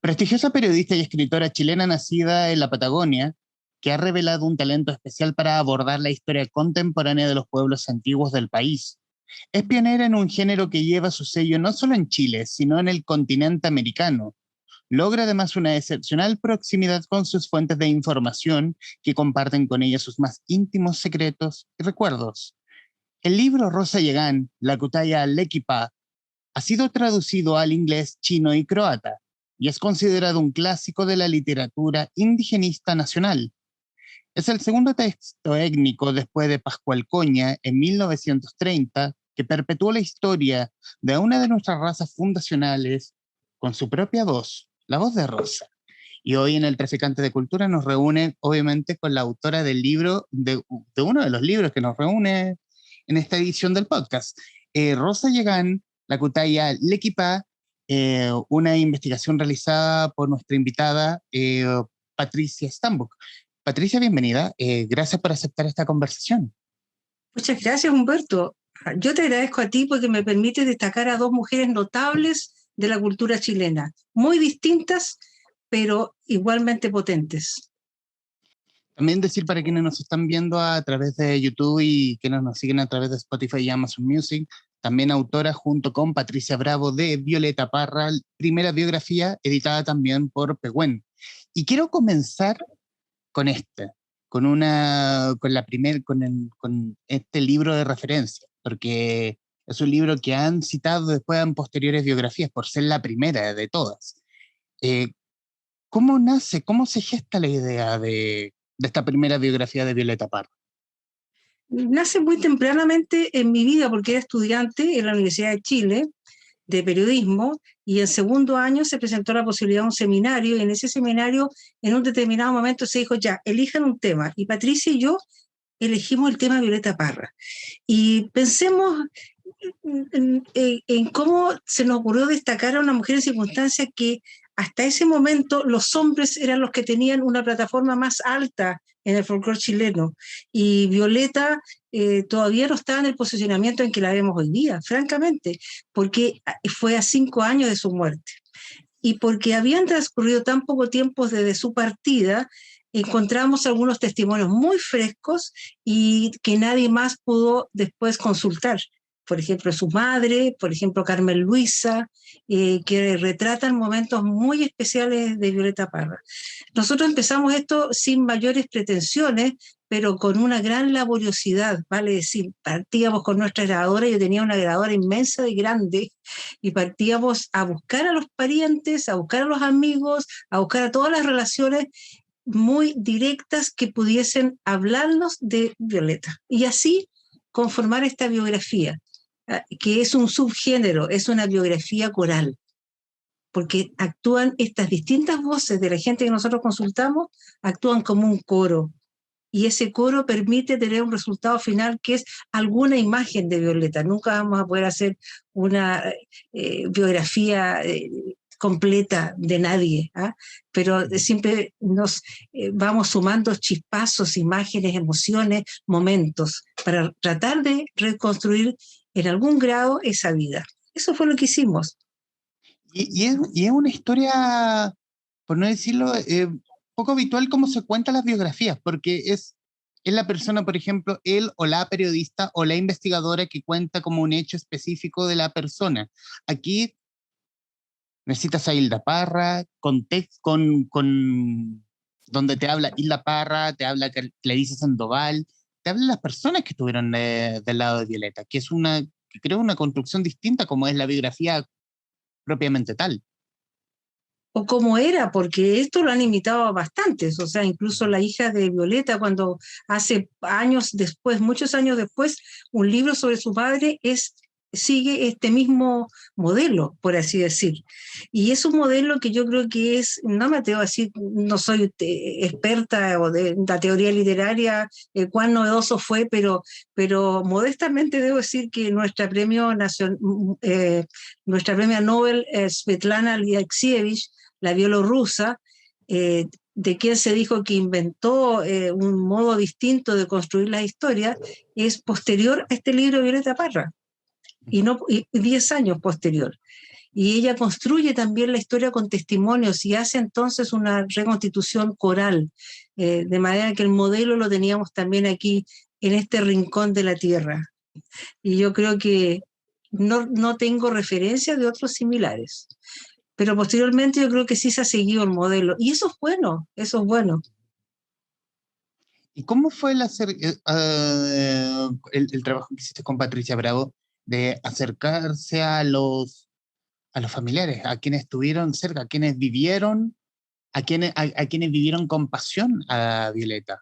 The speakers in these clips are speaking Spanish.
Prestigiosa periodista y escritora chilena nacida en la Patagonia, que ha revelado un talento especial para abordar la historia contemporánea de los pueblos antiguos del país. Es pionera en un género que lleva su sello no solo en Chile, sino en el continente americano. Logra además una excepcional proximidad con sus fuentes de información que comparten con ella sus más íntimos secretos y recuerdos. El libro Rosa Yagán, La Kutaya Lekipa, ha sido traducido al inglés, chino y croata y es considerado un clásico de la literatura indigenista nacional. Es el segundo texto étnico después de Pascual Coña en 1930 que perpetuó la historia de una de nuestras razas fundacionales con su propia voz, la voz de Rosa. Y hoy en el Traficante de Cultura nos reúne, obviamente, con la autora del libro, de uno de los libros que nos reúne en esta edición del podcast. Rosa Yagán, La Kutaya Lekipa, una investigación realizada por nuestra invitada Patricia Stambuk. Patricia, bienvenida. Gracias por aceptar esta conversación. Muchas gracias, Humberto. Yo te agradezco a ti porque me permite destacar a dos mujeres notables de la cultura chilena, muy distintas, pero igualmente potentes. También decir para quienes nos están viendo a través de YouTube y quienes nos siguen a través de Spotify y Amazon Music, también autora junto con Patricia Bravo de Violeta Parra, primera biografía editada también por Pehuen. Y quiero comenzar con con este libro de referencia, porque es un libro que han citado después en posteriores biografías por ser la primera de todas. ¿Cómo nace, cómo se gesta la idea de esta primera biografía de Violeta Parra? Nace muy tempranamente en mi vida porque era estudiante en la Universidad de Chile de periodismo y en segundo año se presentó la posibilidad de un seminario y en ese seminario en un determinado momento se dijo ya, elijan un tema y Patricia y yo elegimos el tema de Violeta Parra y pensemos en cómo se nos ocurrió destacar a una mujer en circunstancias que hasta ese momento los hombres eran los que tenían una plataforma más alta en el folclore chileno y Violeta todavía no estaba en el posicionamiento en que la vemos hoy día, francamente, porque fue a 5 años de su muerte y porque habían transcurrido tan poco tiempo desde su partida. Encontramos algunos testimonios muy frescos y que nadie más pudo después consultar. Por ejemplo, su madre, por ejemplo, Carmen Luisa, que retratan momentos muy especiales de Violeta Parra. Nosotros empezamos esto sin mayores pretensiones, pero con una gran laboriosidad, vale decir, partíamos con nuestra grabadora, yo tenía una grabadora inmensa y grande, y partíamos a buscar a los parientes, a buscar a los amigos, a buscar a todas las relaciones muy directas que pudiesen hablarnos de Violeta. Y así conformar esta biografía, que es un subgénero, es una biografía coral, porque actúan estas distintas voces de la gente que nosotros consultamos, actúan como un coro. Y ese coro permite tener un resultado final que es alguna imagen de Violeta. Nunca vamos a poder hacer una biografía completa de nadie, pero siempre nos vamos sumando chispazos, imágenes, emociones, momentos, para tratar de reconstruir en algún grado esa vida. Eso fue lo que hicimos. Y es una historia, por no decirlo, poco habitual como se cuentan las biografías, porque es la persona, por ejemplo, él o la periodista o la investigadora que cuenta como un hecho específico de la persona. Aquí necesitas a Hilda Parra, donde te habla Hilda Parra, te habla Clarice Sandoval, te hablan las personas que estuvieron del lado de Violeta, que creo una construcción distinta como es la biografía propiamente tal. O cómo era, porque esto lo han imitado bastantes, o sea, incluso la hija de Violeta, cuando hace años después, muchos años después, un libro sobre su padre sigue este mismo modelo, por así decir. Y es un modelo que yo creo que no me atrevo a decir, no soy experta o de la teoría literaria, cuán novedoso fue, pero modestamente debo decir que nuestra premio Nobel, Svetlana Alexievich, la bielorrusa, de quien se dijo que inventó un modo distinto de construir la historia, es posterior a este libro de Violeta Parra, y 10 años posterior. y ella construye también la historia con testimonios y hace entonces una reconstitución coral, de manera que el modelo lo teníamos también aquí en este rincón de la tierra. Y yo creo que no tengo referencia de otros similares, pero posteriormente yo creo que sí se ha seguido el modelo, y eso es bueno, eso es bueno. ¿Y cómo fue el trabajo que hiciste con Patricia Bravo de acercarse a los familiares, a quienes estuvieron cerca, a quienes vivieron, a quienes vivieron con pasión a Violeta?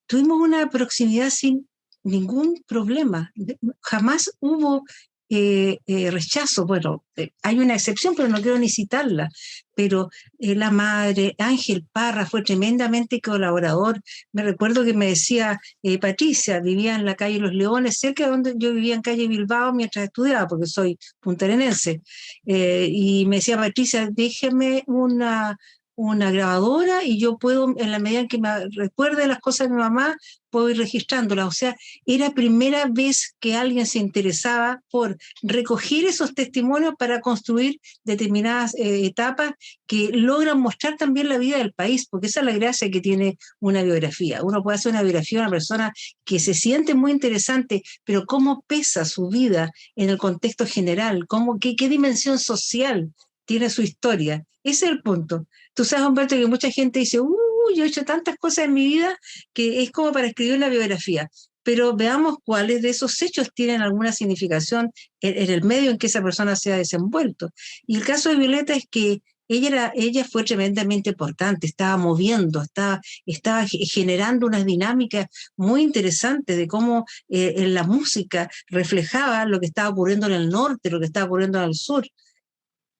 Tuvimos una proximidad sin ningún problema. Jamás hubo rechazo. Bueno, hay una excepción, pero no quiero ni citarla. Pero la madre, Ángel Parra, fue tremendamente colaborador. Me recuerdo que me decía, Patricia, vivía en la calle Los Leones, cerca de donde yo vivía, en calle Bilbao, mientras estudiaba, porque soy puntarenense. Y me decía, Patricia, déjeme una grabadora y yo puedo, en la medida en que me recuerde las cosas de mi mamá, puedo ir registrándolas. O sea, era primera vez que alguien se interesaba por recoger esos testimonios para construir determinadas etapas que logran mostrar también la vida del país, porque esa es la gracia que tiene una biografía. Uno puede hacer una biografía de una persona que se siente muy interesante, pero cómo pesa su vida en el contexto general, qué dimensión social tiene su historia. Ese es el punto. Tú sabes, Humberto, que mucha gente dice, yo he hecho tantas cosas en mi vida que es como para escribir una biografía. Pero veamos cuáles de esos hechos tienen alguna significación en el medio en que esa persona se ha desenvuelto. Y el caso de Violeta es que ella fue tremendamente importante, estaba moviendo, estaba generando unas dinámicas muy interesantes de cómo en la música reflejaba lo que estaba ocurriendo en el norte, lo que estaba ocurriendo en el sur.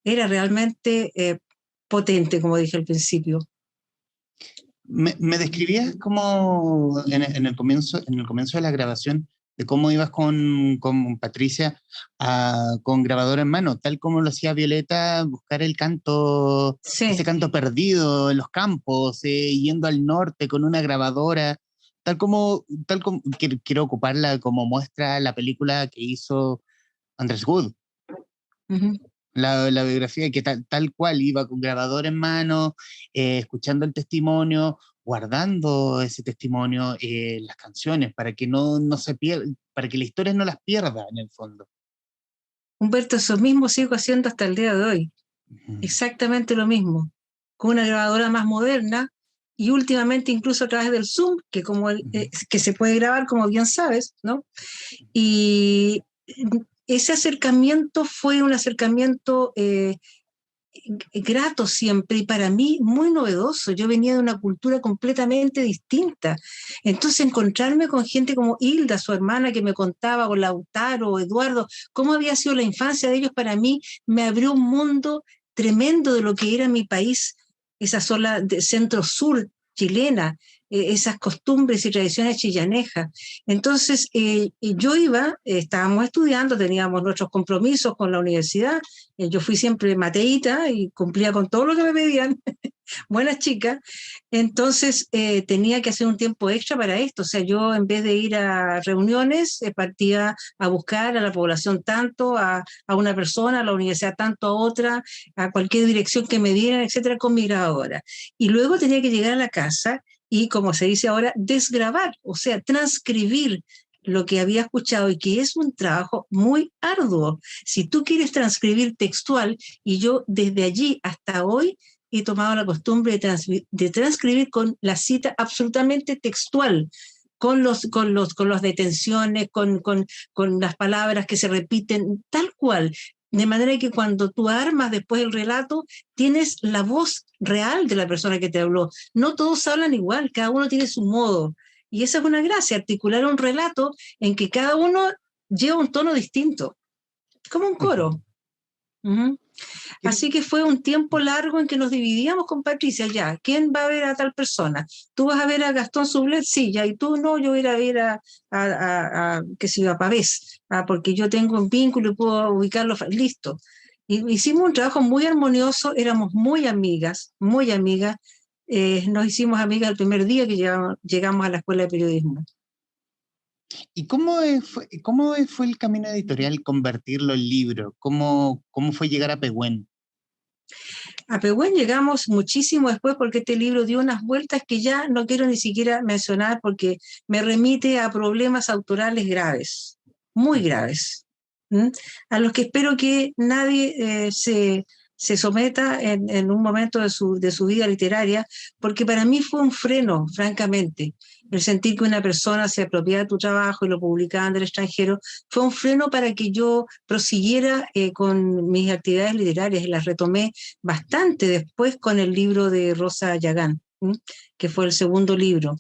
Era realmente potente, como dije al principio. Me describías como en el comienzo de la grabación, de cómo ibas con Patricia con grabadora en mano, tal como lo hacía Violeta, buscar el canto, Sí. ese canto perdido en los campos, yendo al norte con una grabadora, tal como quiero ocuparla como muestra la película que hizo Andrés Wood. Uh-huh. La biografía que tal cual iba con grabador en mano, escuchando el testimonio, guardando ese testimonio, las canciones, para que no se pierda, para que la historia no las pierda en el fondo. Humberto, eso mismo sigo haciendo hasta el día de hoy. Ujú. Exactamente lo mismo. Con una grabadora más moderna y últimamente incluso a través del Zoom, que se puede grabar, como bien sabes, ¿no? Y ese acercamiento fue un acercamiento grato siempre y para mí muy novedoso. Yo venía de una cultura completamente distinta. Entonces encontrarme con gente como Hilda, su hermana, que me contaba, o Lautaro, o Eduardo, cómo había sido la infancia de ellos, para mí me abrió un mundo tremendo de lo que era mi país, esa zona de centro-sur chilena, esas costumbres y tradiciones chillanejas. Entonces, yo iba, estábamos estudiando, teníamos nuestros compromisos con la universidad, yo fui siempre mateíta y cumplía con todo lo que me pedían, buenas chicas, entonces tenía que hacer un tiempo extra para esto. O sea, yo en vez de ir a reuniones, partía a buscar a la población tanto, a una persona, a la universidad tanto, a otra, a cualquier dirección que me dieran, etcétera, con mi grabadora. Y luego tenía que llegar a la casa y, como se dice ahora, desgrabar, o sea, transcribir lo que había escuchado, y que es un trabajo muy arduo. Si tú quieres transcribir textual, y yo desde allí hasta hoy he tomado la costumbre de transcribir con la cita absolutamente textual, con las detenciones, con las palabras que se repiten, tal cual. De manera que cuando tú armas después el relato, tienes la voz real de la persona que te habló. No todos hablan igual, cada uno tiene su modo. Y esa es una gracia, articular un relato en que cada uno lleva un tono distinto, como un coro. Uh-huh. Así que fue un tiempo largo en que nos dividíamos con Patricia. Ya, ¿quién va a ver a tal persona? ¿Tú vas a ver a Gastón Sublet? Sí, ya, y tú no, yo voy a ir a ver qué sé yo, a Pavés, porque yo tengo un vínculo y puedo ubicarlo, listo. Y hicimos un trabajo muy armonioso, éramos muy amigas, muy amigas. Nos hicimos amigas el primer día que llegamos a la escuela de periodismo. ¿Y fue el camino editorial convertirlo en libro? ¿Cómo fue llegar a Pehuen? A Pehuen llegamos muchísimo después porque este libro dio unas vueltas que ya no quiero ni siquiera mencionar porque me remite a problemas autorales graves, muy graves, ¿m? A los que espero que nadie se someta en un momento de su vida literaria, porque para mí fue un freno, francamente, el sentir que una persona se apropiaba de tu trabajo y lo publicaba en el extranjero, fue un freno para que yo prosiguiera con mis actividades literarias y las retomé bastante después con el libro de Rosa Yagán, ¿m? Que fue el segundo libro.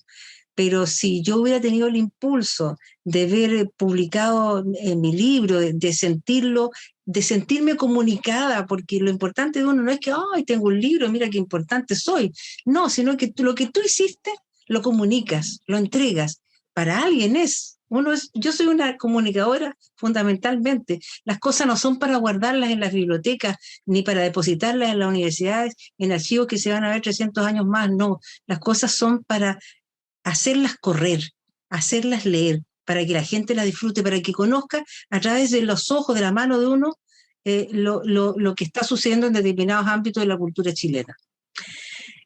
Pero si yo hubiera tenido el impulso de ver publicado en mi libro, de sentirlo, de sentirme comunicada, porque lo importante de uno no es que, ay, tengo un libro, mira qué importante soy. No, sino que lo que tú hiciste, lo comunicas, lo entregas. Para alguien es. Yo soy una comunicadora fundamentalmente. Las cosas no son para guardarlas en las bibliotecas ni para depositarlas en las universidades, en archivos que se van a ver 300 años más. No, las cosas son para hacerlas correr, hacerlas leer, para que la gente las disfrute, para que conozca a través de los ojos, de la mano de uno, lo que está sucediendo en determinados ámbitos de la cultura chilena.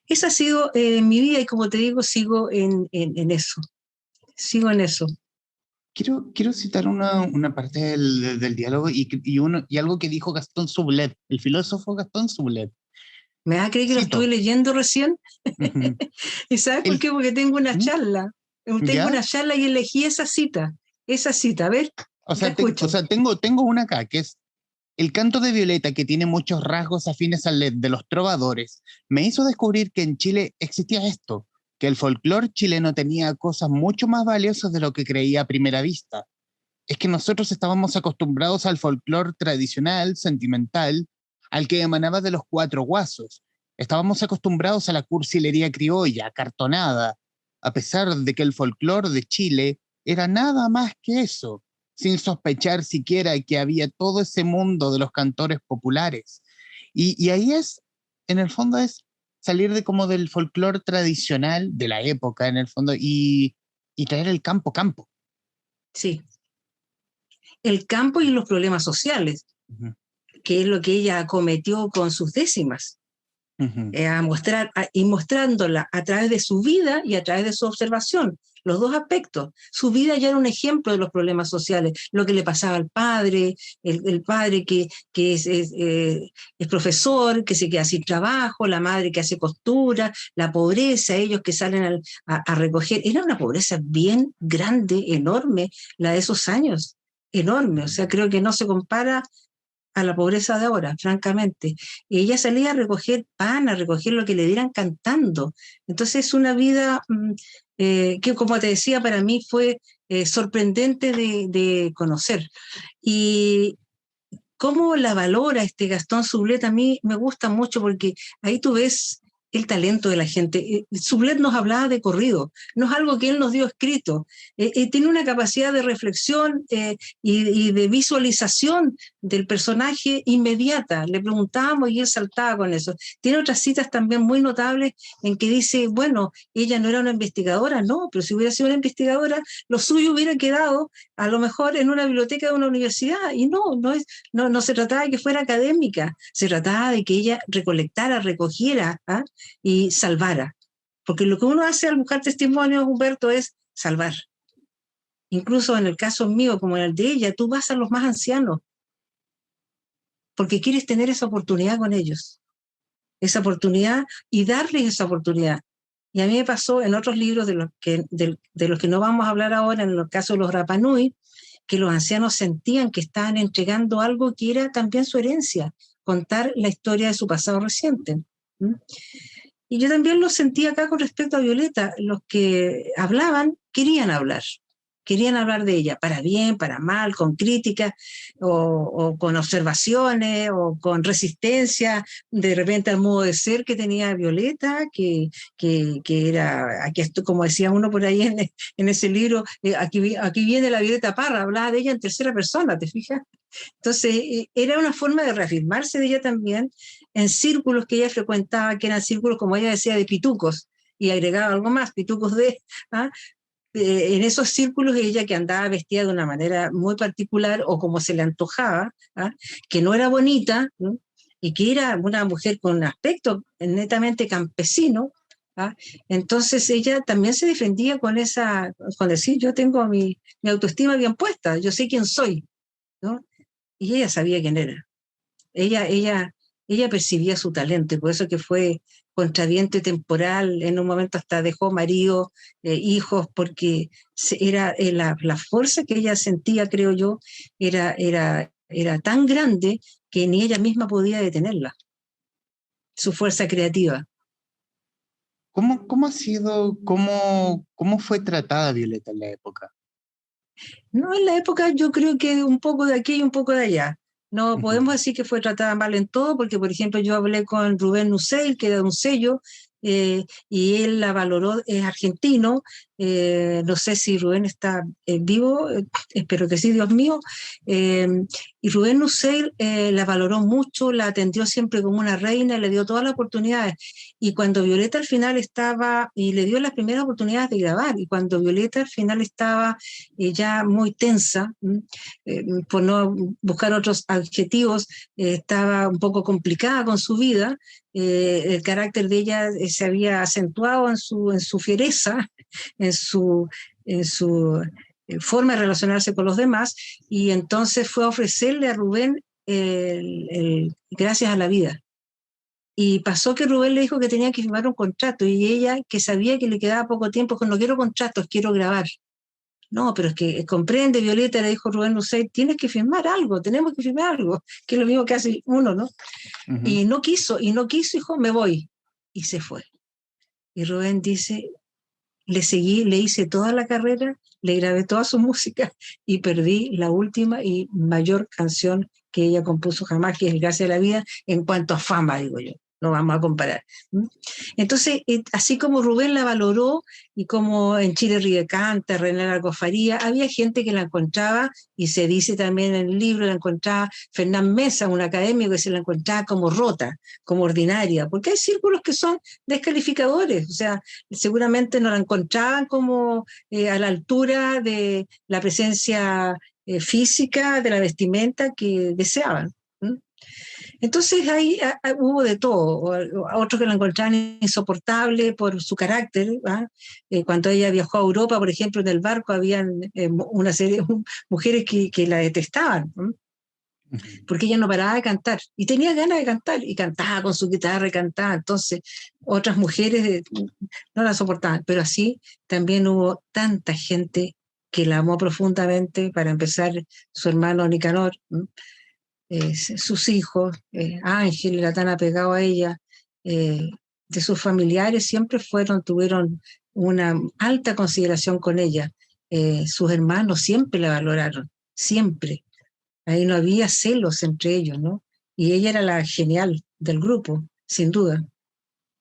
Esa ha sido mi vida y como te digo, sigo en eso. Sigo en eso. Quiero citar una parte del diálogo y algo que dijo Gastón Sublet, el filósofo Gastón Sublet. ¿Me vas a creer que lo Cito. estuve leyendo recién? ¿Y sabes por qué? Porque tengo una charla. Tengo una charla y elegí esa cita. A ver, o sea, tengo una acá, que es: el canto de Violeta, que tiene muchos rasgos afines al de los trovadores, me hizo descubrir que en Chile existía esto, que el folclore chileno tenía cosas mucho más valiosas de lo que creía a primera vista. Es que nosotros estábamos acostumbrados al folclore tradicional, sentimental, al que emanaba de los cuatro guasos. Estábamos acostumbrados a la cursilería criolla, cartonada, a pesar de que el folclore de Chile era nada más que eso, sin sospechar siquiera que había todo ese mundo de los cantores populares. Y ahí es, en el fondo, es salir de como del folclore tradicional de la época, en el fondo, y traer el campo. Sí. El campo y los problemas sociales, que es lo que ella acometió con sus décimas, y mostrándola a través de su vida y a través de su observación, los dos aspectos. Su vida ya era un ejemplo de los problemas sociales, lo que le pasaba al padre, el padre que es profesor, que se queda sin trabajo, la madre que hace costura, la pobreza, ellos que salen a recoger. Era una pobreza bien grande, enorme, la de esos años, enorme. O sea, creo que no se compara a la pobreza de ahora, francamente. Y ella salía a recoger pan, a recoger lo que le dieran cantando. Entonces es una vida que, como te decía, para mí fue sorprendente de conocer. Y cómo la valora este Gastón Sublet, a mí me gusta mucho porque ahí tú ves el talento de la gente. Sublet nos hablaba de corrido, no es algo que él nos dio escrito. Tiene una capacidad de reflexión y de visualización del personaje inmediata. Le preguntábamos y él saltaba con eso. Tiene otras citas también muy notables en que dice, bueno, ella no era una investigadora, no, pero si hubiera sido una investigadora, lo suyo hubiera quedado a lo mejor en una biblioteca de una universidad. Y no se trataba de que fuera académica, se trataba de que ella recolectara, recogiera y salvara. Porque lo que uno hace al buscar testimonios, Humberto, es salvar. Incluso en el caso mío, como en el de ella, tú vas a los más ancianos, porque quieres tener esa oportunidad con ellos, esa oportunidad y darles esa oportunidad. Y a mí me pasó en otros libros de los que no vamos a hablar ahora, en el caso de los Rapa Nui, que los ancianos sentían que estaban entregando algo que era también su herencia, contar la historia de su pasado reciente. Y yo también lo sentí acá con respecto a Violeta. Los que hablaban querían hablar de ella, para bien, para mal, con críticas o con observaciones o con resistencia, de repente al modo de ser que tenía Violeta, que era, aquí esto, como decía uno por ahí en ese libro, aquí viene la Violeta Parra, hablaba de ella en tercera persona, ¿te fijas? Entonces, era una forma de reafirmarse de ella también en círculos que ella frecuentaba, que eran círculos, como ella decía, de pitucos, y agregaba algo más, pitucos de... en esos círculos ella que andaba vestida de una manera muy particular o como se le antojaba, ¿ah? Que no era bonita, ¿no? Y que era una mujer con un aspecto netamente campesino, ¿ah? Entonces ella también se defendía con decir, yo tengo mi autoestima bien puesta, yo sé quién soy, ¿no? Y ella sabía quién era. Ella, ella, ella percibía su talento y por eso que fue contra viento y temporal, en un momento hasta dejó marido, hijos, porque la fuerza que ella sentía, creo yo, era tan grande que ni ella misma podía detenerla, su fuerza creativa. ¿Cómo ha sido, cómo fue tratada Violeta en la época? No, en la época yo creo que un poco de aquí y un poco de allá. No Ujú. podemos decir que fue tratada mal en todo, porque por ejemplo yo hablé con Rubén Nussel, que era un sello, y él la valoró, es argentino, no sé si Rubén está vivo, espero que sí, Dios mío, eh, y Rubén Nussel la valoró mucho, la atendió siempre como una reina, le dio todas las oportunidades, y cuando Violeta al final estaba, y le dio las primeras oportunidades de grabar, y cuando Violeta al final estaba ya muy tensa, por no buscar otros adjetivos, estaba un poco complicada con su vida, el carácter de ella se había acentuado en su fiereza, en su, en su forma de relacionarse con los demás, y entonces fue a ofrecerle a Rubén gracias a la vida. Y pasó que Rubén le dijo que tenía que firmar un contrato y ella, que sabía que le quedaba poco tiempo, dijo, no quiero contratos, quiero grabar. No, pero es que comprende, Violeta, le dijo Rubén Lucey, tienes que firmar algo, tenemos que firmar algo, que es lo mismo que hace uno, ¿no? Ujú. Y no quiso, hijo, me voy. Y se fue. Y Rubén dice, le seguí, le hice toda la carrera, le grabé toda su música y perdí la última y mayor canción que ella compuso jamás, que es el Gracias a la Vida, en cuanto a fama, digo yo. No vamos a comparar. Entonces, así como Rubén la valoró y como en Chile Ríe Canta, René Largo Faría, había gente que la encontraba, y se dice también en el libro, la encontraba Fernán Mesa, un académico, que se la encontraba como rota, como ordinaria, porque hay círculos que son descalificadores, o sea, seguramente no la encontraban como a la altura de la presencia física, de la vestimenta que deseaban. ¿M? Entonces ahí hubo de todo, otros que la encontraban insoportable por su carácter, ¿ah? Cuando ella viajó a Europa, por ejemplo, en el barco habían una serie de mujeres que la detestaban, ¿no? Ujú. Porque ella no paraba de cantar y tenía ganas de cantar y cantaba con su guitarra y cantaba, entonces otras mujeres no la soportaban, pero así también hubo tanta gente que la amó profundamente, para empezar su hermano Nicanor, ¿no? Sus hijos, Ángel era tan apegado a ella, eh, de sus familiares siempre tuvieron una alta consideración con ella, sus hermanos siempre la valoraron, siempre, ahí no había celos entre ellos, ¿no? Y ella era la genial del grupo, sin duda,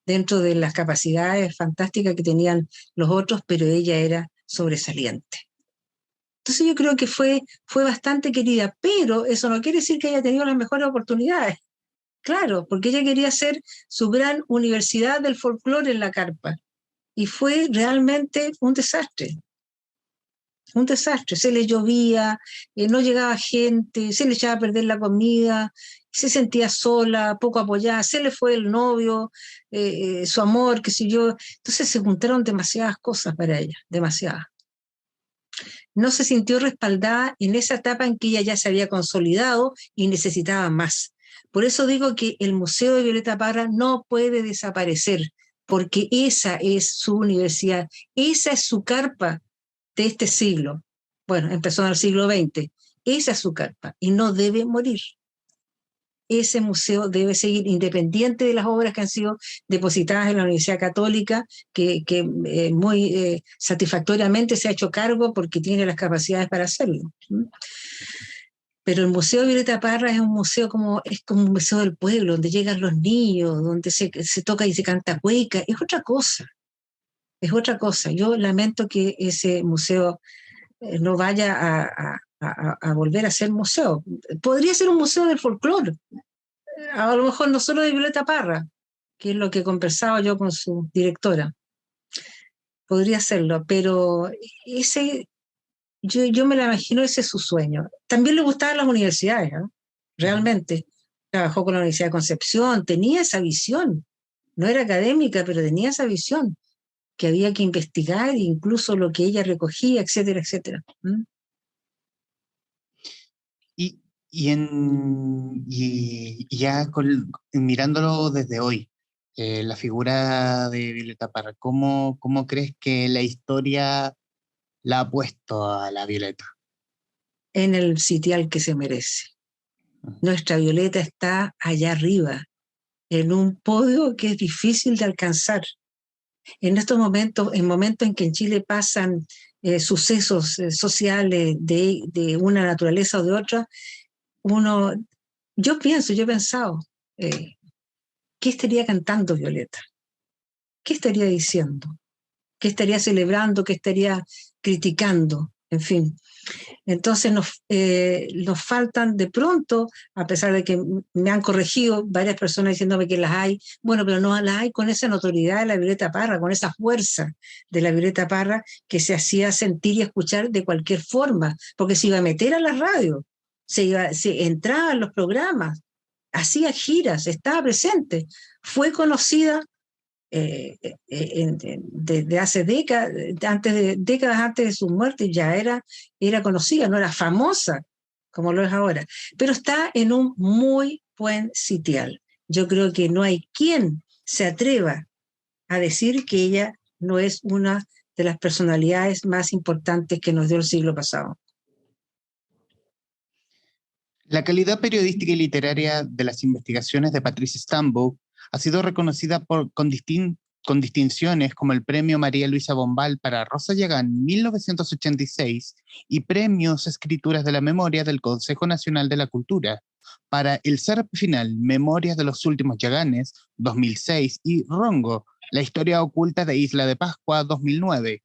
dentro de las capacidades fantásticas que tenían los otros, pero ella era sobresaliente. Entonces yo creo que fue bastante querida, pero eso no quiere decir que haya tenido las mejores oportunidades. Claro, porque ella quería hacer su gran universidad del folclore en la carpa. Y fue realmente un desastre, un desastre. Se le llovía, no llegaba gente, se le echaba a perder la comida, se sentía sola, poco apoyada, se le fue el novio, su amor, qué sé yo. Entonces se juntaron demasiadas cosas para ella, demasiadas. No se sintió respaldada en esa etapa en que ella ya se había consolidado y necesitaba más. Por eso digo que el Museo de Violeta Parra no puede desaparecer, porque esa es su universidad, esa es su carpa de este siglo. Bueno, empezó en el siglo XX. Esa es su carpa y no debe morir. Ese museo debe seguir independiente de las obras que han sido depositadas en la Universidad Católica, que muy satisfactoriamente se ha hecho cargo porque tiene las capacidades para hacerlo. Pero el Museo de Violeta Parra es como un museo del pueblo, donde llegan los niños, donde se toca y se canta cueca, es otra cosa, es otra cosa. Yo lamento que ese museo no vaya a volver a ser museo. Podría ser un museo del folclore, a lo mejor no solo de Violeta Parra, que es lo que conversaba yo con su directora. podría serlo, pero ese, yo me la imagino, ese es su sueño. También le gustaban las universidades, ¿eh? Realmente. Trabajó con la Universidad de Concepción, tenía esa visión. No era académica, pero tenía esa visión, que había que investigar, incluso lo que ella recogía, etcétera, etcétera. ¿Mm? Y, y ya mirándolo desde hoy, la figura de Violeta Parra, ¿cómo crees que la historia la ha puesto a la Violeta? En el sitial que se merece. Nuestra Violeta está allá arriba, en un podio que es difícil de alcanzar. En estos momentos, en momentos en que en Chile pasan sucesos sociales de una naturaleza o de otra, uno, yo he pensado, eh, ¿qué estaría cantando Violeta? ¿Qué estaría diciendo? ¿Qué estaría celebrando? ¿Qué estaría criticando? En fin. Entonces nos faltan de pronto, a pesar de que me han corregido varias personas diciéndome que las hay, bueno, pero no las hay con esa notoriedad de la Violeta Parra, con esa fuerza de la Violeta Parra que se hacía sentir y escuchar de cualquier forma, porque se iba a meter a la radio, se entraba en los programas, hacía giras, estaba presente, fue conocida de hace décadas, décadas antes de su muerte, ya era conocida, no era famosa como lo es ahora, pero está en un muy buen sitial. Yo creo que no hay quien se atreva a decir que ella no es una de las personalidades más importantes que nos dio el siglo pasado. La calidad periodística y literaria de las investigaciones de Patricia Stambaugh ha sido reconocida con distinciones como el Premio María Luisa Bombal para Rosa Yagán 1986 y Premios Escrituras de la Memoria del Consejo Nacional de la Cultura para el SERP Final Memorias de los Últimos Yaganes 2006 y Rongo, la historia oculta de Isla de Pascua 2009.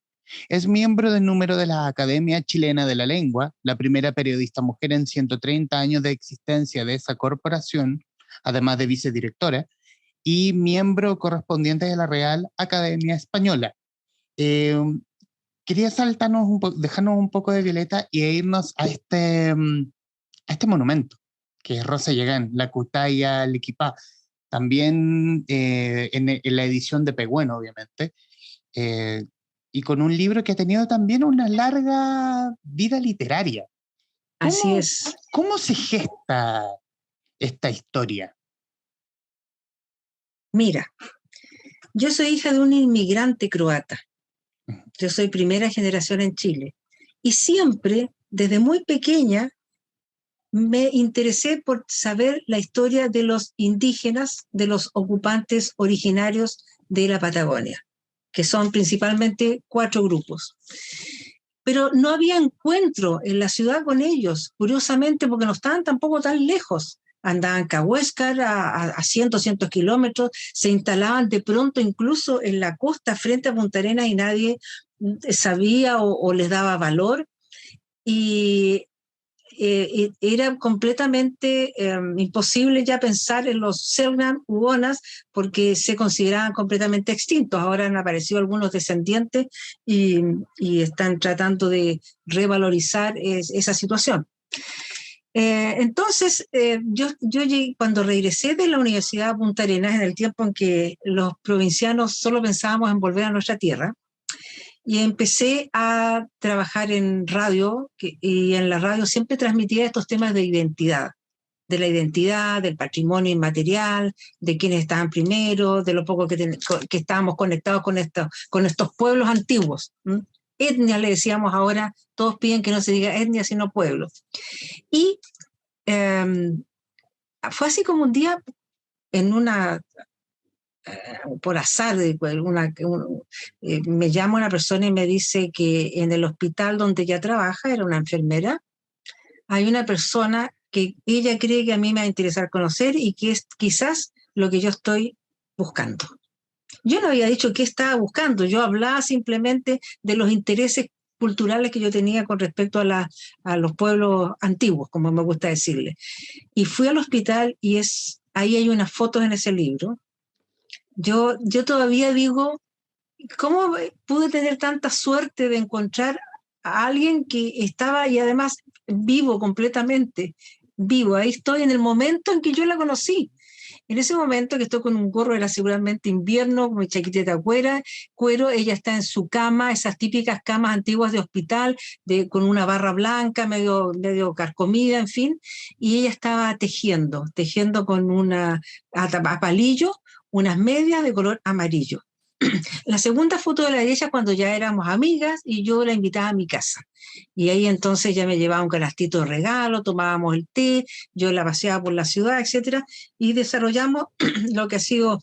Es miembro del número de la Academia Chilena de la Lengua, la primera periodista mujer en 130 años de existencia de esa corporación, además de vicedirectora, y miembro correspondiente de la Real Academia Española. Eh, Quería dejarnos un poco de Violeta y irnos a este monumento, que es Rosa Yagán, la Cutaya Liquipá, también en la edición de Pehuen, obviamente, eh, y con un libro que ha tenido también una larga vida literaria. Así ¿Cómo, es. cómo se gesta esta historia? Mira, yo soy hija de un inmigrante croata. Yo soy primera generación en Chile. Y siempre, desde muy pequeña, me interesé por saber la historia de los indígenas, de los ocupantes originarios de la Patagonia, que son principalmente 4 grupos. Pero no había encuentro en la ciudad con ellos, curiosamente, porque no estaban tampoco tan lejos. Andaban Cahuéscar a cientos kilómetros, se instalaban de pronto incluso en la costa frente a Punta Arenas y nadie sabía o les daba valor. Y era completamente imposible ya pensar en los Selknam u Onas porque se consideraban completamente extintos. Ahora han aparecido algunos descendientes y están tratando de revalorizar esa situación. Entonces, yo llegué, cuando regresé de la Universidad de Punta Arenas, en el tiempo en que los provincianos solo pensábamos en volver a nuestra tierra, y empecé a trabajar en radio, y en la radio siempre transmitía estos temas de identidad, de la identidad, del patrimonio inmaterial, de quienes estaban primero, de lo poco que estábamos conectados con estos pueblos antiguos. Etnia le decíamos ahora, todos piden que no se diga etnia, sino pueblo. Y fue así como un día, en una por azar, me llama una persona y me dice que en el hospital donde ella trabaja, era una enfermera, hay una persona que ella cree que a mí me va a interesar conocer y que es quizás lo que yo estoy buscando. Yo no había dicho qué estaba buscando, yo hablaba simplemente de los intereses culturales que yo tenía con respecto a los pueblos antiguos, como me gusta decirle. Y fui al hospital y ahí hay unas fotos en ese libro. Yo todavía digo, ¿Cómo pude tener tanta suerte de encontrar a alguien que estaba y además vivo completamente? Vivo, ahí estoy en el momento en que yo la conocí. En ese momento que estoy con un gorro, era seguramente invierno, con mi chaquetita cuero, ella está en su cama, esas típicas camas antiguas de hospital, con una barra blanca, medio carcomida, en fin, y ella estaba tejiendo con a palillo, unas medias de color amarillo. La segunda foto de la de ella cuando ya éramos amigas y yo la invitaba a mi casa. Y ahí entonces ya me llevaba un canastito de regalo, tomábamos el té, yo la paseaba por la ciudad, etcétera, y desarrollamos lo que ha sido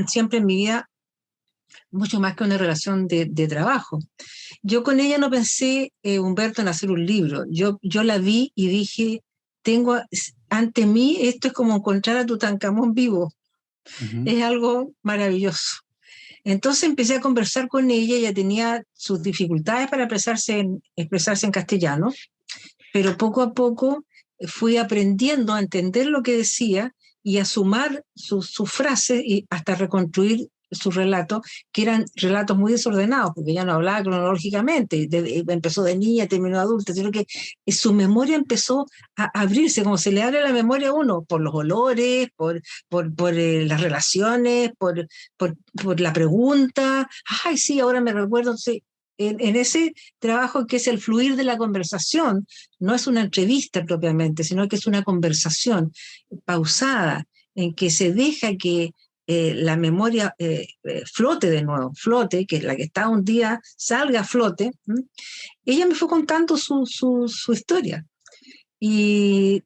siempre en mi vida mucho más que una relación de trabajo. Yo con ella no pensé, Humberto, en hacer un libro. Yo la vi y dije, tengo ante mí, esto es como encontrar a Tutankamón vivo. Ujú. Es algo maravilloso. Entonces empecé a conversar con ella, ella tenía sus dificultades para expresarse en castellano, pero poco a poco fui aprendiendo a entender lo que decía y a sumar sus frases y hasta reconstruir sus relatos, que eran relatos muy desordenados, porque ella no hablaba cronológicamente, empezó de niña, terminó de adulta, sino que su memoria empezó a abrirse, como se le abre la memoria a uno, por los olores, por las relaciones, por la pregunta. Ay, sí, ahora me recuerdo, sí, en ese trabajo que es el fluir de la conversación, no es una entrevista propiamente, sino que es una conversación pausada, en que se deja que la memoria flote de nuevo, flote, que la que está un día salga a flote. ¿M? Ella me fue contando su historia y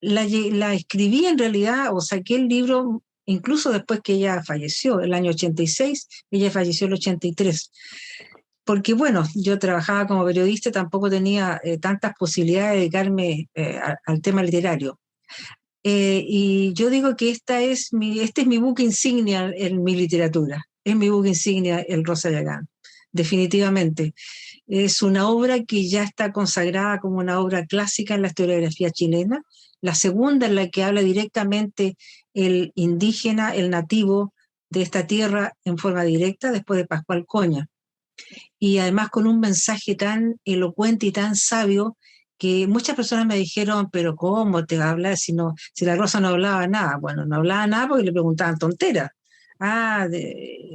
la escribí en realidad, o saqué el libro incluso después que ella falleció, el año 86, ella falleció el 83. Porque bueno, yo trabajaba como periodista, tampoco tenía tantas posibilidades de dedicarme al tema literario. Y yo digo que este es mi buque insignia en mi literatura, es mi buque insignia el Rosa Yagán, definitivamente. Es una obra que ya está consagrada como una obra clásica en la historiografía chilena, la segunda en la que habla directamente el indígena, el nativo de esta tierra en forma directa, después de Pascual Coña, y además con un mensaje tan elocuente y tan sabio que muchas personas me dijeron, pero ¿cómo te va a hablar si la Rosa no hablaba nada? Bueno, no hablaba nada porque le preguntaban tonteras.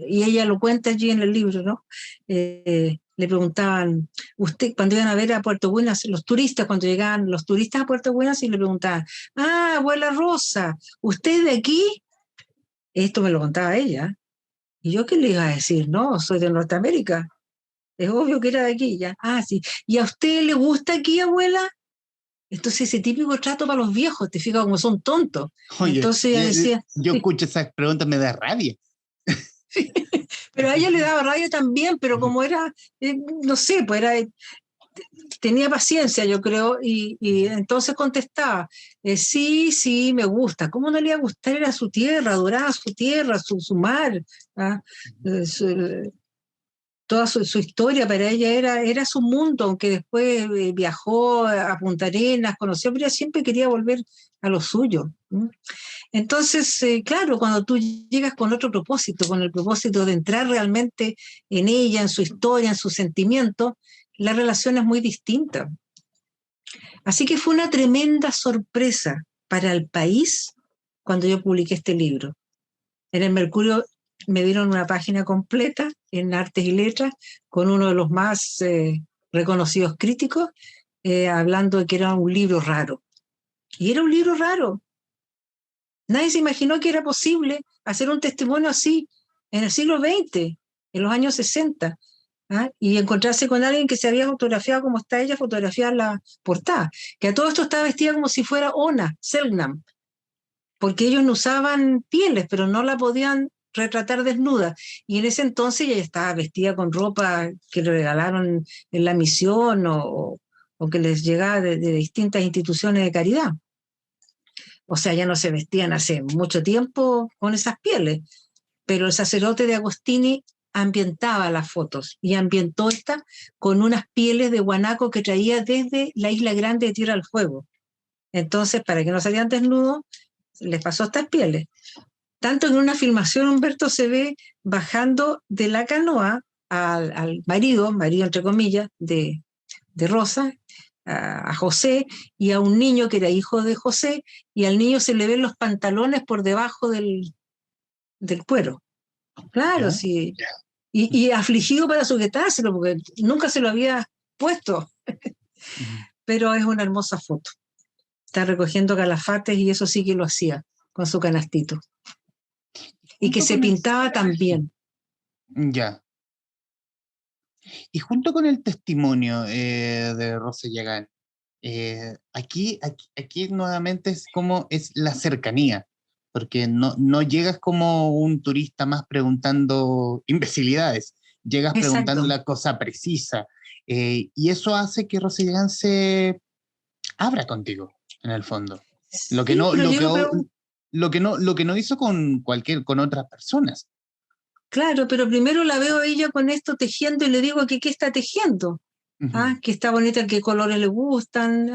Y ella lo cuenta allí en el libro, ¿no? Le preguntaban, usted, cuando iban a ver a Puerto Buenas, los turistas, cuando llegaban los turistas a Puerto Buenas y le preguntaban, abuela Rosa, ¿usted es de aquí? Esto me lo contaba ella. ¿Y yo qué le iba a decir? No, soy de Norteamérica. Es obvio que era de aquí, ya. Sí. ¿Y a usted le gusta aquí, abuela? Entonces, ese típico trato para los viejos, te fijas como son tontos. Oye, Entonces ella decía, yo escucho esas preguntas, me da rabia. pero a ella le daba rabia también, pero como era, no sé, pues tenía paciencia, yo creo, y entonces contestaba, sí, sí, me gusta. ¿Cómo no le iba a gustar? Era su tierra, adoraba su tierra, su mar. ¿Ah? Toda su historia para ella era su mundo, aunque después viajó a Punta Arenas, conoció, pero ella siempre quería volver a lo suyo. ¿No? Entonces, claro, cuando tú llegas con otro propósito, con el propósito de entrar realmente en ella, en su historia, en sus sentimientos, la relación es muy distinta. Así que fue una tremenda sorpresa para el país cuando yo publiqué este libro. En el Mercurio me dieron una página completa en Artes y Letras con uno de los más reconocidos críticos, hablando de que era un libro raro. Y era un libro raro. Nadie se imaginó que era posible hacer un testimonio así en el siglo XX, en los años 60, y encontrarse con alguien que se había fotografiado como está ella, fotografiar la portada, que a todo esto estaba vestida como si fuera Ona, Selknam, porque ellos no usaban pieles, pero no la podían retratar desnuda. Y en ese entonces ella estaba vestida con ropa que le regalaron en la misión o que les llegaba de distintas instituciones de caridad. O sea, ya no se vestían hace mucho tiempo con esas pieles, pero el sacerdote de Agostini ambientaba las fotos y ambientó esta con unas pieles de guanaco que traía desde la Isla Grande de Tierra del Fuego. Entonces, para que no salieran desnudos, les pasó estas pieles. Tanto que en una filmación Humberto se ve bajando de la canoa al marido entre comillas, de Rosa, a José, y a un niño que era hijo de José, y al niño se le ven los pantalones por debajo del cuero. Claro, ¿Ya? sí. Y afligido para sujetárselo, porque nunca se lo había puesto, Ujú. pero es una hermosa foto. Está recogiendo calafates y eso sí que lo hacía con su canastito. Y que Junto se con el... pintaba también. Ya. Y junto con el testimonio de Rosa Yagán, aquí nuevamente es como es la cercanía, porque no llegas como un turista más preguntando imbecilidades, llegas preguntando Exacto. la cosa precisa, y eso hace que Rosa Yagán se abra contigo, en el fondo. Lo que Sí, no, pero lo que, llego, pero lo que no hizo con otras personas. claro, pero primero la veo a ella con esto tejiendo y le digo que qué está tejiendo. Ujú. Que está bonita, qué colores le gustan,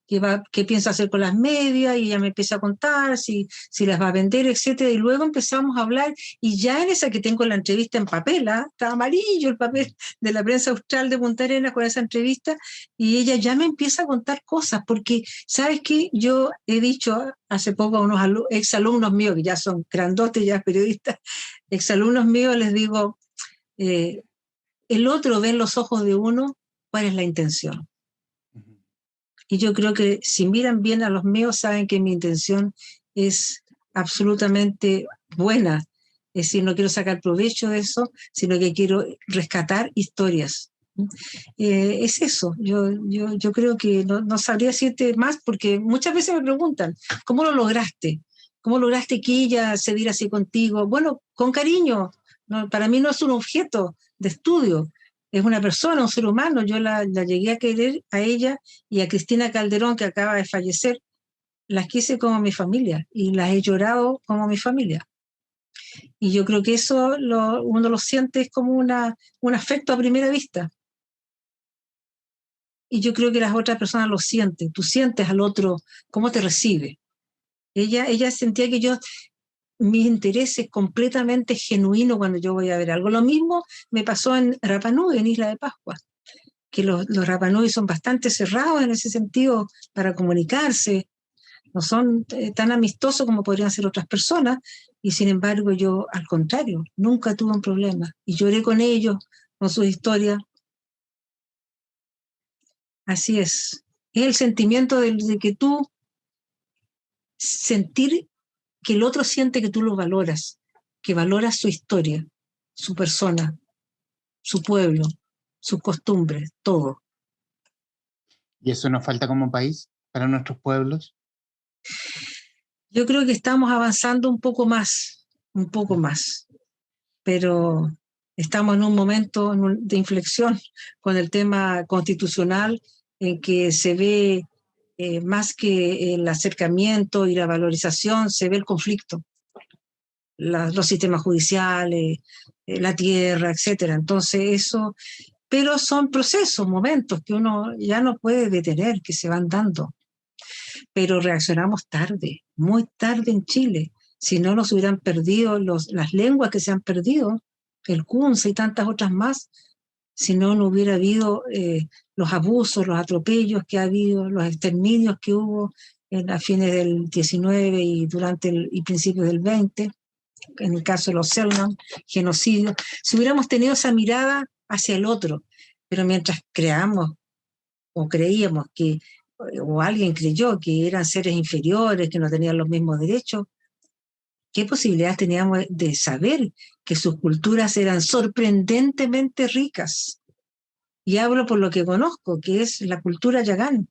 qué piensa hacer con las medias, y ella me empieza a contar si las va a vender, etcétera, y luego empezamos a hablar, y ya en esa que tengo la entrevista en papel, está amarillo el papel de la prensa austral de Punta Arenas con esa entrevista, y ella ya me empieza a contar cosas, porque, ¿sabes qué? Yo he dicho hace poco a unos exalumnos míos, que ya son grandotes, ya periodistas, exalumnos míos, les digo, eh, el otro ve en los ojos de uno cuál es la intención. Ujú. Y yo creo que si miran bien a los míos, saben que mi intención es absolutamente buena. Es decir, no quiero sacar provecho de eso, sino que quiero rescatar historias. Es eso, yo creo que no sabría decirte más porque muchas veces me preguntan, ¿cómo lo lograste? ¿Cómo lograste que ella se diera así contigo? Bueno, con cariño, ¿no? Para mí no es un objeto de estudio, es una persona, un ser humano. Yo la llegué a querer a ella y a Cristina Calderón, que acaba de fallecer, las quise como mi familia y las he llorado como mi familia. Y yo creo que eso uno lo siente es como un afecto a primera vista. Y yo creo que las otras personas lo sienten. Tú sientes al otro cómo te recibe. Ella sentía que mi interés es completamente genuino cuando yo voy a ver algo. Lo mismo me pasó en Rapa Nui, en Isla de Pascua, que los Rapa Nui son bastante cerrados en ese sentido para comunicarse, no son tan amistosos como podrían ser otras personas, y sin embargo yo, al contrario, nunca tuve un problema. Y lloré con ellos, con sus historias. Así es. Es el sentimiento de que tú sentir que el otro siente que tú lo valoras, que valoras su historia, su persona, su pueblo, sus costumbres, todo. Y eso nos falta como país para nuestros pueblos. Yo creo que estamos avanzando un poco más, pero estamos en un momento de inflexión con el tema constitucional en que se ve más que el acercamiento y la valorización, se ve el conflicto, los sistemas judiciales, la tierra, etcétera. Entonces eso, pero son procesos, momentos que uno ya no puede detener, que se van dando. Pero reaccionamos tarde, muy tarde en Chile. Si no nos hubieran perdido las lenguas que se han perdido, el Kunze y tantas otras más, si no hubiera habido los abusos, los atropellos que ha habido, los exterminios que hubo a fines del 19 y durante y principios del 20, en el caso de los Selman, genocidios, si hubiéramos tenido esa mirada hacia el otro, pero mientras creamos o creíamos que, o alguien creyó que eran seres inferiores, que no tenían los mismos derechos, ¿qué posibilidades teníamos de saber que sus culturas eran sorprendentemente ricas? Y hablo por lo que conozco, que es la cultura yagán,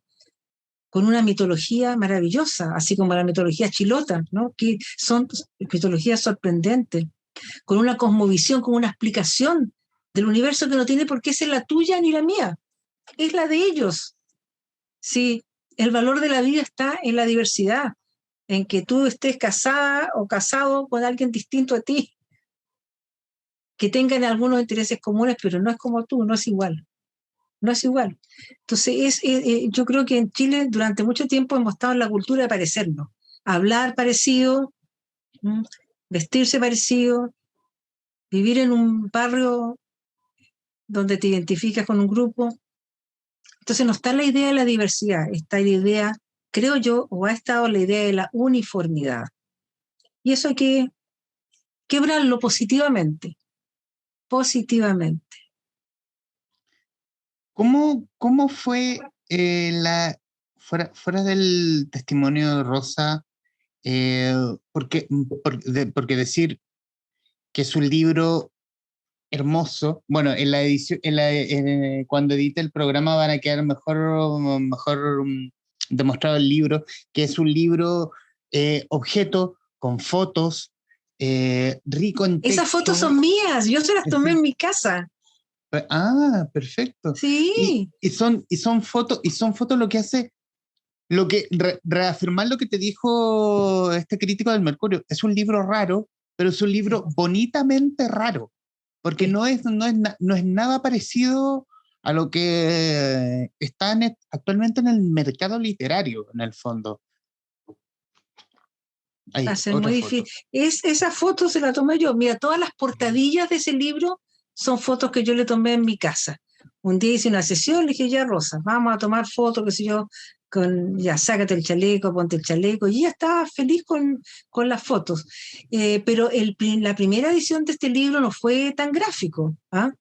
con una mitología maravillosa, así como la mitología chilota, ¿no? Que son mitologías sorprendentes, con una cosmovisión, con una explicación del universo que no tiene por qué ser la tuya ni la mía, es la de ellos. Sí, el valor de la vida está en la diversidad, en que tú estés casada o casado con alguien distinto a ti, que tengan algunos intereses comunes, pero no es como tú, no es igual, no es igual. Entonces, yo creo que en Chile durante mucho tiempo hemos estado en la cultura de parecernos, hablar parecido, vestirse parecido, vivir en un barrio donde te identificas con un grupo. Entonces no está la idea de la diversidad, está la idea, creo yo, o ha estado la idea de la uniformidad. Y eso hay que quebrarlo positivamente, positivamente. ¿Cómo fue fuera del testimonio de Rosa? eh, porque decir que es un libro hermoso. Bueno, en la edición, cuando edite el programa van a quedar mejor demostrado el libro, que es un libro objeto con fotos, rico en Esas fotos texto. son mías, yo se las tomé Sí. en mi casa. Ah, perfecto. Sí. Y son fotos lo que hace, reafirmar lo que te dijo este crítico del Mercurio. Es un libro raro, pero es un libro bonitamente raro, porque Sí. no es nada parecido a lo que está actualmente en el mercado literario, en el fondo. Va a Ahí, ser otra muy foto. difícil. Esa foto se la tomé yo. Mira, todas las portadillas de ese libro son fotos que yo le tomé en mi casa. Un día hice una sesión, le dije, ya Rosa, vamos a tomar fotos, qué sé yo, ya sácate el chaleco, ponte el chaleco, y ella estaba feliz con las fotos. Pero la primera edición de este libro no fue tan gráfico. ¿Ah?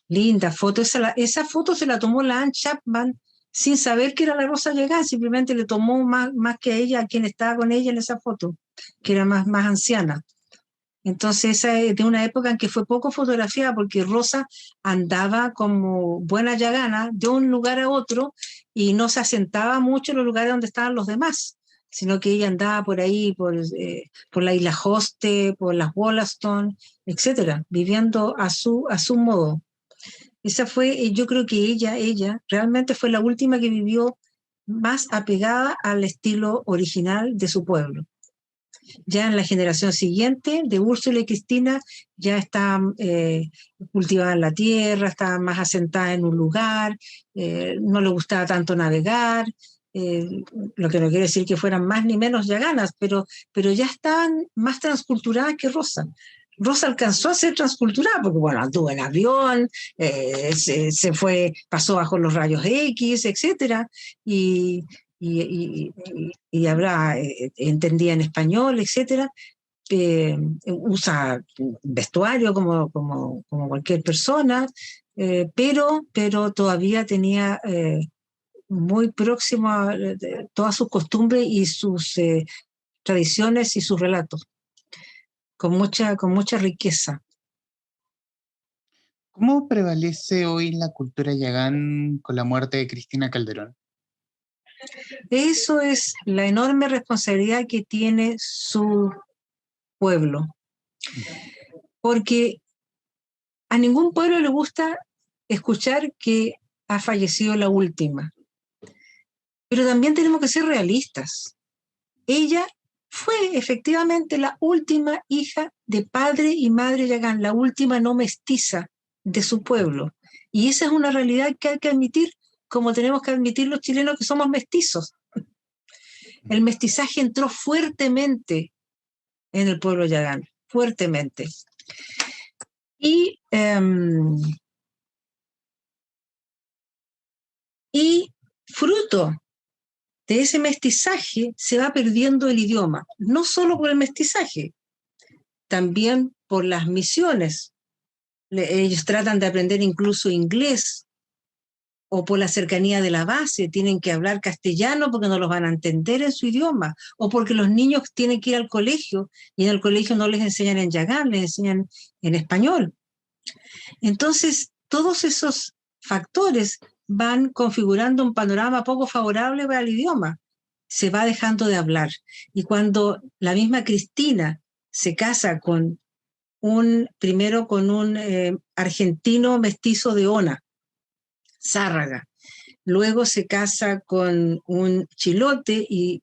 Linda foto, esa foto se la tomó la Anne Chapman sin saber que era la Rosa Llegán, simplemente le tomó más que a ella, a quien estaba con ella en esa foto, que era más anciana. Entonces esa es de una época en que fue poco fotografiada porque Rosa andaba como buena yagana de un lugar a otro y no se asentaba mucho en los lugares donde estaban los demás, sino que ella andaba por ahí, por la isla Hoste, por las Wollaston, etcétera, viviendo a su modo. Esa fue, yo creo que ella realmente fue la última que vivió más apegada al estilo original de su pueblo. Ya en la generación siguiente de Úrsula y Cristina ya estaban cultivaban la tierra, estaban más asentadas en un lugar, no les gustaba tanto navegar, eh, lo que no quiere decir que fueran más ni menos yaganas, pero ya estaban más transculturadas que Rosa. Rosa alcanzó a ser transculturada porque, bueno, anduvo en avión, se fue, pasó bajo los rayos X, etcétera, y habla, entendía en español, etcétera. Usa vestuario como cualquier persona, pero todavía tenía muy próximo a todas sus costumbres y sus tradiciones y sus relatos, con mucha riqueza. ¿Cómo prevalece hoy la cultura yagán con la muerte de Cristina Calderón? Eso es la enorme responsabilidad que tiene su pueblo, porque a ningún pueblo le gusta escuchar que ha fallecido la última, pero también tenemos que ser realistas. Ella fue efectivamente la última hija de padre y madre yagán, la última no mestiza de su pueblo. Y esa es una realidad que hay que admitir, como tenemos que admitir los chilenos que somos mestizos. El mestizaje entró fuertemente en el pueblo yagán, fuertemente. Y fruto de ese mestizaje se va perdiendo el idioma, no solo por el mestizaje, también por las misiones. Ellos tratan de aprender incluso inglés, o por la cercanía de la base, tienen que hablar castellano porque no los van a entender en su idioma, o porque los niños tienen que ir al colegio y en el colegio no les enseñan en yagán, les enseñan en español. Entonces, todos esos factores van configurando un panorama poco favorable para el idioma. Se va dejando de hablar. Y cuando la misma Cristina se casa primero con un argentino mestizo de Ona, Zárraga, luego se casa con un chilote y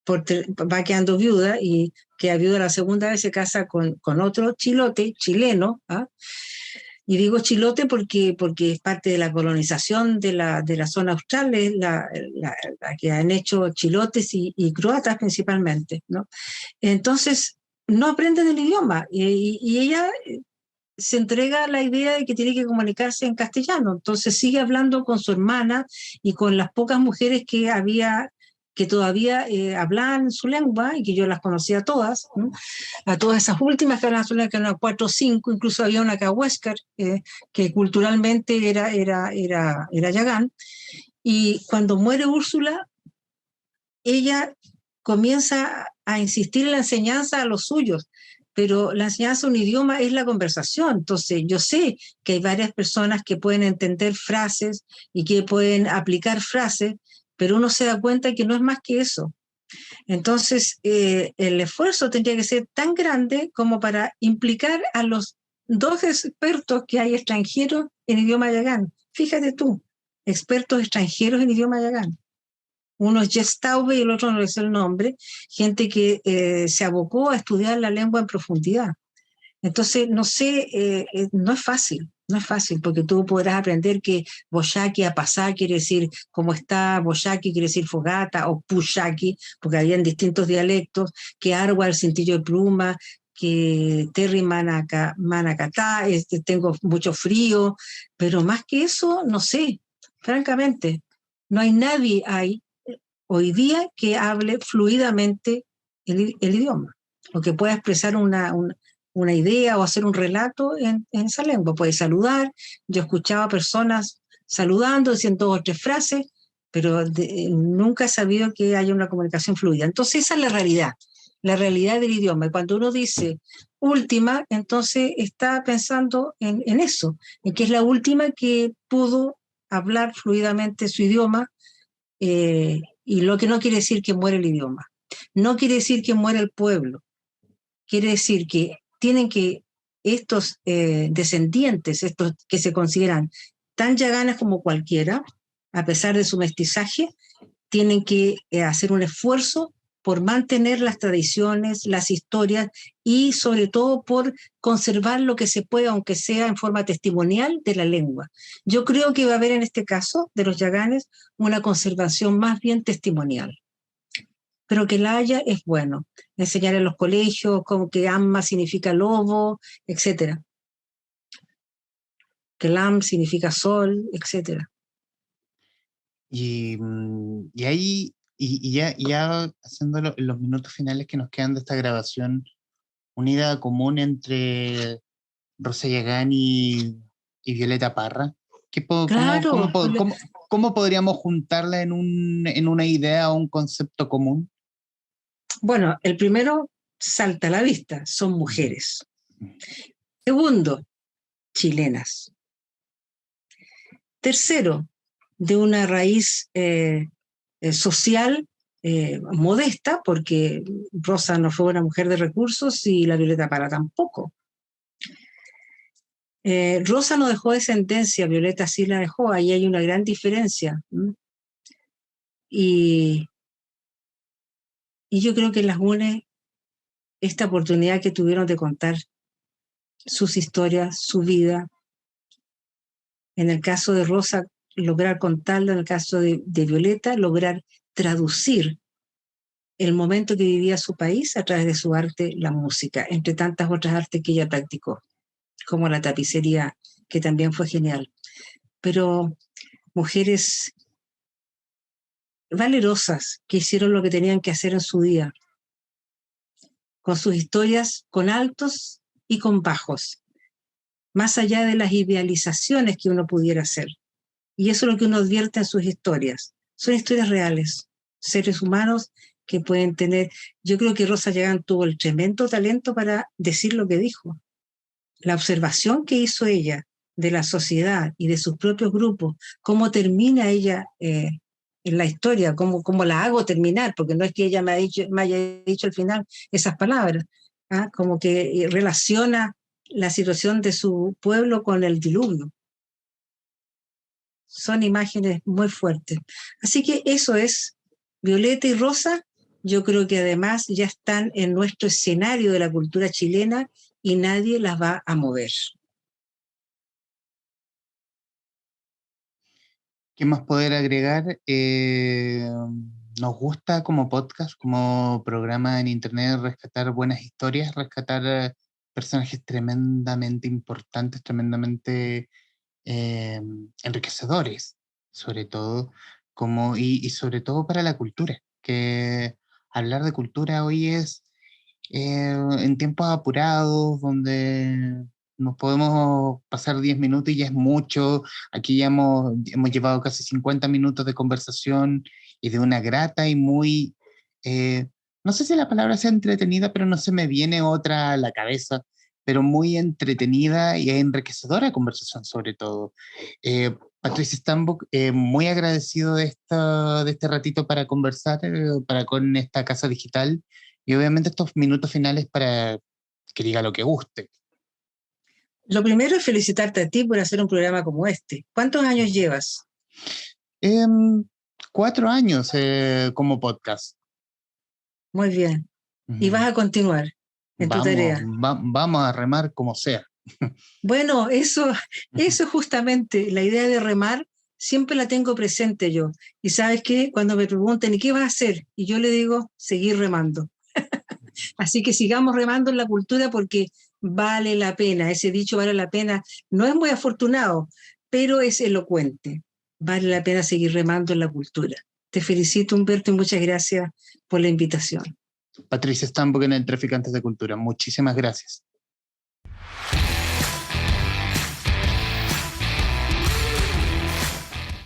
va quedando viuda y queda viuda la segunda vez, se casa con otro chilote, chileno, ¿ah? Y digo chilote porque es parte de la colonización de la zona austral, es la que han hecho chilotes y croatas principalmente, ¿no? Entonces, no aprenden el idioma y ella se entrega a la idea de que tiene que comunicarse en castellano. Entonces sigue hablando con su hermana y con las pocas mujeres que había que todavía hablaban su lengua y que yo las conocía todas, ¿no? A todas esas últimas que hablaban su lengua, que eran 4 o 5, incluso había una Cahuéscar, que culturalmente era yagán. Y cuando muere Úrsula, ella comienza a insistir en la enseñanza a los suyos, pero la enseñanza de un idioma es la conversación. Entonces, yo sé que hay varias personas que pueden entender frases y que pueden aplicar frases, pero uno se da cuenta que no es más que eso. Entonces, el esfuerzo tendría que ser tan grande como para implicar a los 2 expertos que hay extranjeros en idioma yagán. Fíjate tú, expertos extranjeros en idioma yagán. Uno es Jess Taube y el otro no es el nombre, gente que se abocó a estudiar la lengua en profundidad. Entonces, no sé, no es fácil, no es fácil, porque tú podrás aprender que boyaki a pasar quiere decir cómo está, boyaki quiere decir fogata, o pushaki, porque habían distintos dialectos, que arwa el cintillo de pluma, que terry manacatá, tengo mucho frío, pero más que eso, no sé, francamente, no hay nadie ahí hoy día que hable fluidamente el idioma, o que pueda expresar una idea o hacer un relato en esa lengua. Puede saludar. Yo escuchaba personas saludando, diciendo 2 o 3 frases, pero nunca he sabido que haya una comunicación fluida. Entonces esa es la realidad del idioma. Y cuando uno dice última, entonces está pensando en eso, en que es la última que pudo hablar fluidamente su idioma, y lo que no quiere decir que muere el idioma. No quiere decir que muere el pueblo. Quiere decir que tienen que estos descendientes, estos que se consideran tan yaganas como cualquiera, a pesar de su mestizaje, tienen que hacer un esfuerzo por mantener las tradiciones, las historias y sobre todo por conservar lo que se pueda, aunque sea en forma testimonial, de la lengua. Yo creo que va a haber en este caso de los yaganes una conservación más bien testimonial, pero que la haya es bueno. Enseñar en los colegios como que Amma significa lobo, etcétera, que Lam significa sol, etcétera. Y ahí, ya haciendo los minutos finales que nos quedan de esta grabación, unida común entre Rosa Yagán y Violeta Parra, Claro, cómo podríamos juntarla en una idea o un concepto común? bueno, el primero salta a la vista, son mujeres. Segundo, chilenas. Tercero, de una raíz social modesta, porque Rosa no fue una mujer de recursos y la Violeta Parra tampoco. Rosa no dejó descendencia, Violeta sí la dejó, ahí hay una gran diferencia. Y yo creo que las une esta oportunidad que tuvieron de contar sus historias, su vida. En el caso de Rosa, lograr contarlo; en el caso de Violeta, lograr traducir el momento que vivía su país a través de su arte, la música, entre tantas otras artes que ella practicó, como la tapicería, que también fue genial. Pero mujeres valerosas que hicieron lo que tenían que hacer en su día, con sus historias, con altos y con bajos, más allá de las idealizaciones que uno pudiera hacer. Y eso es lo que uno advierte en sus historias. Son historias reales, seres humanos que pueden tener. Yo creo que Rosa Yagán tuvo el tremendo talento para decir lo que dijo. La observación que hizo ella de la sociedad y de sus propios grupos, cómo termina ella en la historia, cómo la hago terminar, porque no es que ella me haya dicho al final esas palabras, como que relaciona la situación de su pueblo con el diluvio. Son imágenes muy fuertes. Así que eso es Violeta y Rosa. Yo creo que además ya están en nuestro escenario de la cultura chilena y nadie las va a mover. ¿Qué más poder agregar? nos gusta como podcast, como programa en internet, rescatar buenas historias, rescatar personajes tremendamente importantes, tremendamente eh, enriquecedores, sobre todo, y sobre todo para la cultura, que hablar de cultura hoy es en tiempos apurados, donde nos podemos pasar 10 minutos y ya es mucho. Aquí ya hemos llevado casi 50 minutos de conversación y de una grata y muy, no sé si la palabra sea entretenida, pero no se me viene otra a la cabeza, pero muy entretenida y enriquecedora conversación sobre todo. Patricia Stambuk, muy agradecido de este ratito para conversar para con esta casa digital y obviamente estos minutos finales para que diga lo que guste. Lo primero es felicitarte a ti por hacer un programa como este. ¿Cuántos años llevas? Em, 4 años como podcast. Muy bien. Y vas Ujú. a continuar en tu Vamos, tarea. vamos a remar como sea. Bueno, eso es justamente la idea de remar, siempre la tengo presente yo. Y sabes qué, cuando me preguntan, ¿y qué vas a hacer? Y yo le digo, seguir remando. Así que sigamos remando en la cultura porque vale la pena. Ese dicho vale la pena. No es muy afortunado, pero es elocuente. Vale la pena seguir remando en la cultura. Te felicito, Humberto, y muchas gracias por la invitación. Patricia Stambuk en el Traficantes de Cultura. Muchísimas gracias.